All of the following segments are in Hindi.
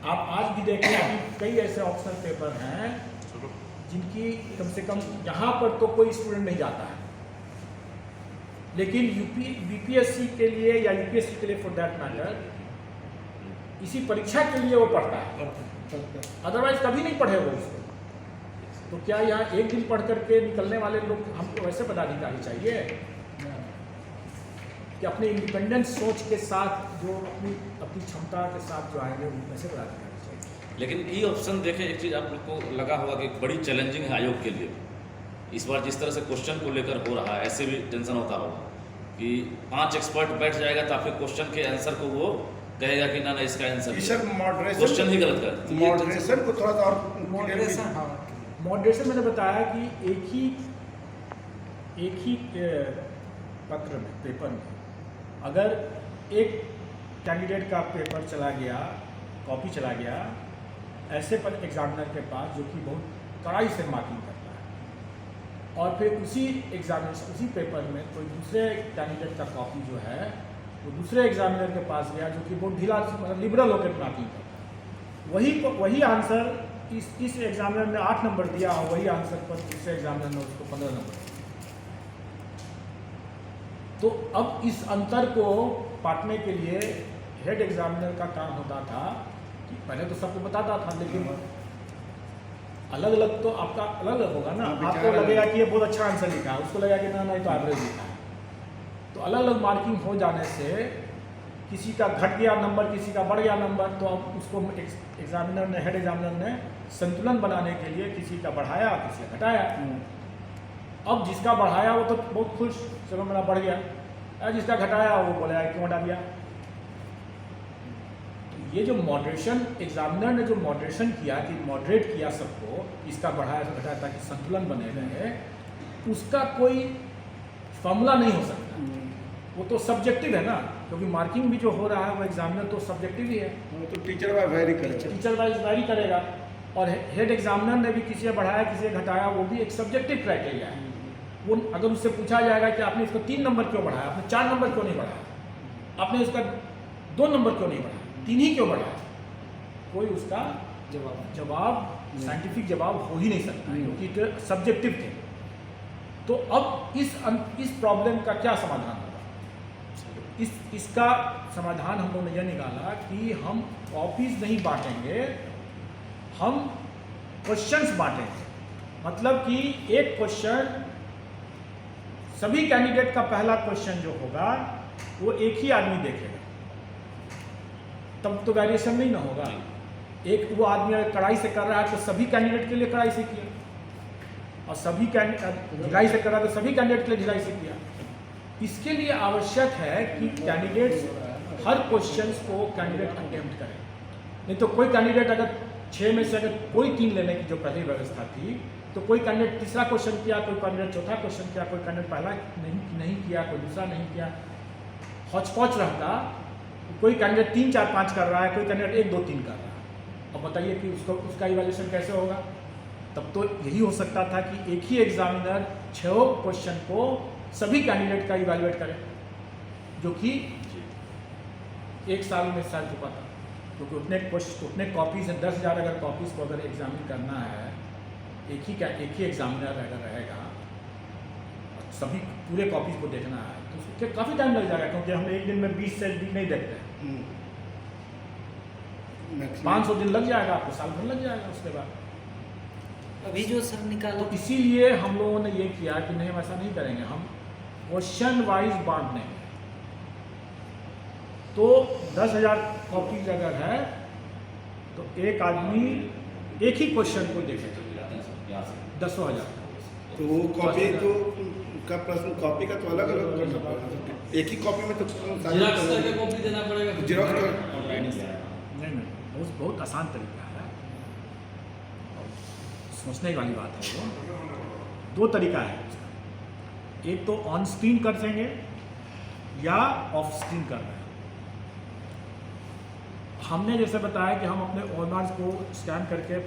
आप आज भी देखें, अभी कई ऐसे ऑप्शनल पेपर हैं जिनकी कम से कम यहाँ पर तो कोई स्टूडेंट नहीं जाता है, लेकिन बीपीएससी के लिए या यूपीएससी के लिए फॉर दैट मैटर इसी परीक्षा के लिए वो पढ़ता है, अदरवाइज कभी नहीं पढ़ेगा उसको। तो क्या यहाँ एक दिन पढ़ करके निकलने वाले लोग, हमको वैसे पदाधिकारी चाहिए कि अपने इंडिपेंडेंट सोच के साथ जो अपनी क्षमता के साथ जो आएंगे वैसे पदाधिकारी चाहिए। लेकिन ये ऑप्शन देखें, एक चीज़ आप लोग को लगा होगा कि बड़ी चैलेंजिंग है आयोग के लिए। इस बार जिस तरह से क्वेश्चन को लेकर हो रहा है, ऐसे भी टेंशन होता होगा कि 5 एक्सपर्ट बैठ जाएगा तो आपके क्वेश्चन के आंसर को वो कहेगा कि ना इसका आंसर क्वेश्चन ही गलत कर। मॉडरेशन को थोड़ा सा और मॉडरेशन मैंने बताया कि एक ही पत्र में, पेपर में, अगर एक कैंडिडेट का पेपर चला गया, कॉपी चला गया ऐसे पर एग्जामिनर के पास जो कि बहुत कड़ाई से मार्किंग करता है, और फिर उसी एग्जामिनेशन उसी पेपर में कोई दूसरे कैंडिडेट का कॉपी जो है वो दूसरे एग्जामिनर के पास गया जो कि बहुत ढीला लिबरल होकर मार्किंग करता है, वही आंसर इस एग्जामिनर ने 8 नंबर दिया और वही आंसर पर दूसरे एग्जामिनर ने उसको 15 नंबर दिया। तो अब इस अंतर को पाटने के लिए हेड एग्जामिनर का काम होता था कि पहले तो सबको बताता था, लेकिन अलग अलग तो आपका अलग अलग होगा ना। आपको लगेगा कि ये बहुत अच्छा आंसर लिखा है, उसको लगेगा कि ना तो एवरेज लिखा है। तो अलग अलग मार्किंग हो जाने से किसी का घट गया नंबर, किसी का बढ़ गया नंबर, तो अब उसको एग्जामिनर ने, हेड एग्जामिनर ने संतुलन बनाने के लिए किसी का बढ़ाया, किसी का घटाया। अब जिसका बढ़ाया वो तो बहुत खुश, चलो मेरा बढ़ गया, और जिसका घटाया वो बोलेगा क्यों घटा दिया। तो ये जो मॉडरेशन, एग्जामिनर ने जो मॉडरेशन किया कि मॉडरेट किया सबको, इसका बढ़ाया तो घटाया ताकि संतुलन बने रहे, उसका कोई फॉर्मूला नहीं हो सकता। वो तो सब्जेक्टिव है ना, क्योंकि मार्किंग भी जो हो रहा है वो एग्जामिनर तो सब्जेक्टिव ही है, वो तो टीचर वाइज वैरी करेगा, टीचर वाइज वैरी करेगा। और हेड एग्जामिनर ने भी किसी ने बढ़ाया किसी ने घटाया, वो भी एक सब्जेक्टिव क्राइटेरिया है। वो अगर उससे पूछा जाएगा कि आपने इसको 3 नंबर क्यों बढ़ाया, आपने 4 नंबर क्यों नहीं बढ़ाया, आपने इसका 2 नंबर क्यों नहीं बढ़ाया, 3 ही क्यों बढ़ाया, कोई उसका जवाब साइंटिफिक जवाब हो ही नहीं सकता, क्योंकि सब्जेक्टिव थे। तो अब इस प्रॉब्लम का क्या समाधान होगा? इसका समाधान हम लोगों ने यह निकाला कि हम कॉपीज नहीं बांटेंगे, हम क्वेश्चंस बांटेंगे। मतलब कि एक क्वेश्चन, सभी कैंडिडेट का पहला क्वेश्चन जो होगा वो एक ही आदमी देखेगा, तब तो वेरिएशन नहीं ना होगा। एक वो आदमी अगर कड़ाई से कर रहा है तो सभी कैंडिडेट के लिए कड़ाई से किया, और सभी ढिलाई से कर रहा है तो सभी कैंडिडेट के लिए ढिलाई से किया। इसके लिए आवश्यक है कि कैंडिडेट्स हर क्वेश्चन को कैंडिडेट अटेम्प्ट करें। नहीं तो कोई कैंडिडेट अगर 6 में से अगर कोई 3 लेने की जो पहली व्यवस्था थी, तो कोई कैंडिडेट तीसरा क्वेश्चन किया, कोई कैंडिडेट चौथा क्वेश्चन किया, कोई कैंडिडेट पहला नहीं किया, कोई दूसरा नहीं किया, हौच-पौच रहता। कोई कैंडिडेट 3, 4, 5 कर रहा है, कोई कैंडिडेट 1, 2, 3 कर रहा है। अब बताइए कि उसका इवैल्यूएशन कैसे होगा? तब तो यही हो सकता था कि एक ही एग्जामिनर 6 क्वेश्चन को सभी कैंडिडेट का इवैल्यूएट करे, जो कि 1 साल में साल चुका था, क्योंकि उतने कॉपीज हैं। 10,000 अगर कॉपीज को अगर एग्जामिन करना है, एक ही एग्जामिनर अगर रहेगा, सभी पूरे कॉपीज को देखना है, तो उसके काफ़ी टाइम लग जाएगा, क्योंकि हम एक दिन में 20 से अधिक नहीं देखते हैं। 500 दिन लग जाएगा आपको, साल भर लग जाएगा उसके बाद। अभी जो सर निकालो, तो इसीलिए हम लोगों ने ये किया कि नहीं, हम ऐसा नहीं करेंगे, हम क्वेश्चन वाइज बांट देंगे। तो 10,000 कॉपीज अगर है तो एक आदमी एक ही क्वेश्चन को देखेगा, 10,000। तो वो कॉपी तो का प्रश्न, कॉपी का तो अलग अलग करना पड़ेगा, एक ही कॉपी में तो जेरॉक्स करके कॉपी देना पड़ेगा। नहीं, बहुत आसान तरीका है, सोचने वाली बात है। वो 2 तरीका है, एक तो ऑन स्क्रीन कर देंगे या ऑफ स्क्रीन कर रहे हैं। हमने जैसे बताया कि हम अपने ऑनर्स को स्कैन करके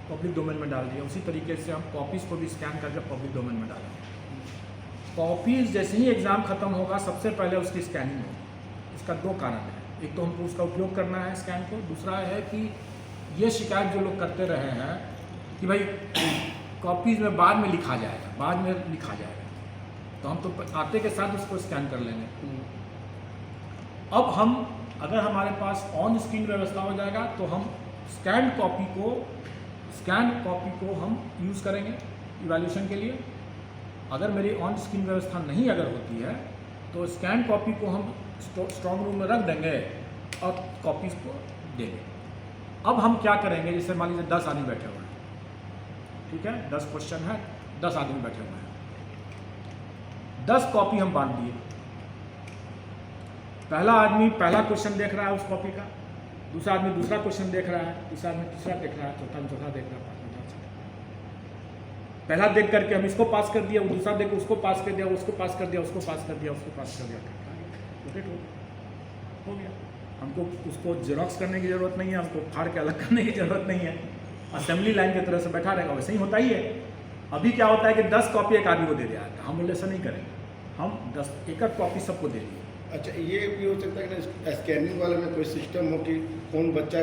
पब्लिक डोमेन में डाल दिया, उसी तरीके से हम कॉपीज़ को भी स्कैन करके पब्लिक डोमेन में डालेंगे। कॉपीज़ जैसे ही एग्ज़ाम ख़त्म होगा सबसे पहले उसकी स्कैनिंग होगी। इसका 2 कारण है। एक तो हमको उसका उपयोग करना है स्कैन को, दूसरा है कि ये शिकायत जो लोग करते रहे हैं कि भाई कॉपीज़ में बाद में लिखा जाएगा, तो हम तो आते के साथ उसको स्कैन कर लेंगे। अब हम अगर हमारे पास ऑन स्क्रीन व्यवस्था हो जाएगा तो हम स्कैन कॉपी को हम यूज़ करेंगे इवैल्यूएशन के लिए। अगर मेरी ऑन स्क्रीन व्यवस्था नहीं अगर होती है तो स्कैन कॉपी को हम स्ट्रॉन्ग रूम में रख देंगे और कॉपीज़ को देंगे। अब हम क्या करेंगे, जैसे मान लीजिए 10 आदमी बैठे हुए हैं, ठीक है, 10 क्वेश्चन है, 10 आदमी बैठे हुए हैं, 10 कॉपी हम बांट दिए। पहला आदमी पहला क्वेश्चन देख रहा है उस कॉपी का, दूसरा आदमी दूसरा क्वेश्चन देख रहा है, तीसरा आदमी तीसरा देख रहा है, चौथा आदमी चौथा देख रहा है, पांचवा छठा। पहला देख करके हम इसको पास कर दिया, वो दूसरा देख उसको पास कर दिया, उसको पास कर दिया, उसको पास कर दिया, उसको पास कर दिया, रोटेट हो गया। हमको उसको जेरोक्स करने की ज़रूरत नहीं है, हमको फाड़ के अलग करने की ज़रूरत नहीं है, असेंबली लाइन की तरह से बैठा रहेगा। वैसे ही होता ही है। अभी क्या होता है कि 10 कॉपी एक आदमी को दे दिया, हम बोले ऐसा नहीं करेंगे, हम 10 एक कॉपी सबको दे दिए। अच्छा, ये भी हो सकता है कि ना स्कैनिंग वाले में कोई सिस्टम हो कि कौन बच्चा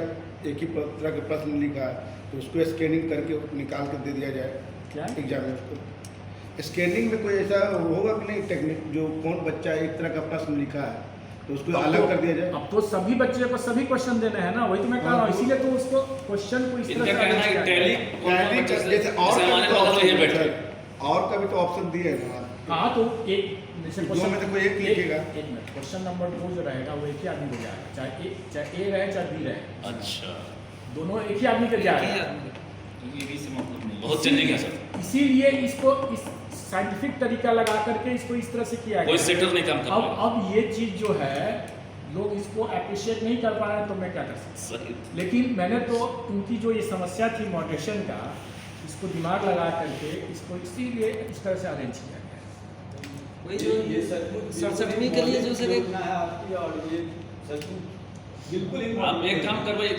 एक ही तरह के प्रश्न लिखा है तो उसको स्कैनिंग करके निकाल कर दे दिया जाए क्या एग्जामिनर को। स्कैनिंग में कोई ऐसा होगा कि नहीं टेक्निक, जो कौन बच्चा एक तरह का प्रश्न लिखा है तो उसको अलग कर दिया जाए? अब तो सभी बच्चे को सभी क्वेश्चन देने हैं ना, वही तो मैं कह रहा हूँ, इसीलिए तो उसको क्वेश्चन को इस इनका तरह से कहना है कि टैली जैसे और कभी तो ऑप्शन दिए है ना। हाँ, तो एक जैसे दो में तो कोई एक लिखेगा। एक मिनट, क्वेश्चन नंबर 2 जो रहेगा वो एक ही आदमी को जाएगा, चाहे ए रहे चाहे बी रहे, अच्छा, दोनों एक ही आदमी को जाएगा। बहुत चेंजिंग है सर। इसीलिए इसको इस साइंटिफिक तरीका लगा करके इसको इस तरह से किया कोई गया। सेटर नहीं काम कर रहा। अब ये चीज़ जो है लोग इसको अप्रिशिएट नहीं कर पा रहे हैं, तो मैं क्या कर सकता सही। हूँ। लेकिन मैंने तो उनकी जो ये समस्या थी मॉडरेशन का, इसको दिमाग लगा करके इसको इसीलिए इस तरह से अरेंज किया गया। वही जो सरसठवीं के लिए जो सर एक आपकी और ये सच बिल्कुल आप एक काम करवाते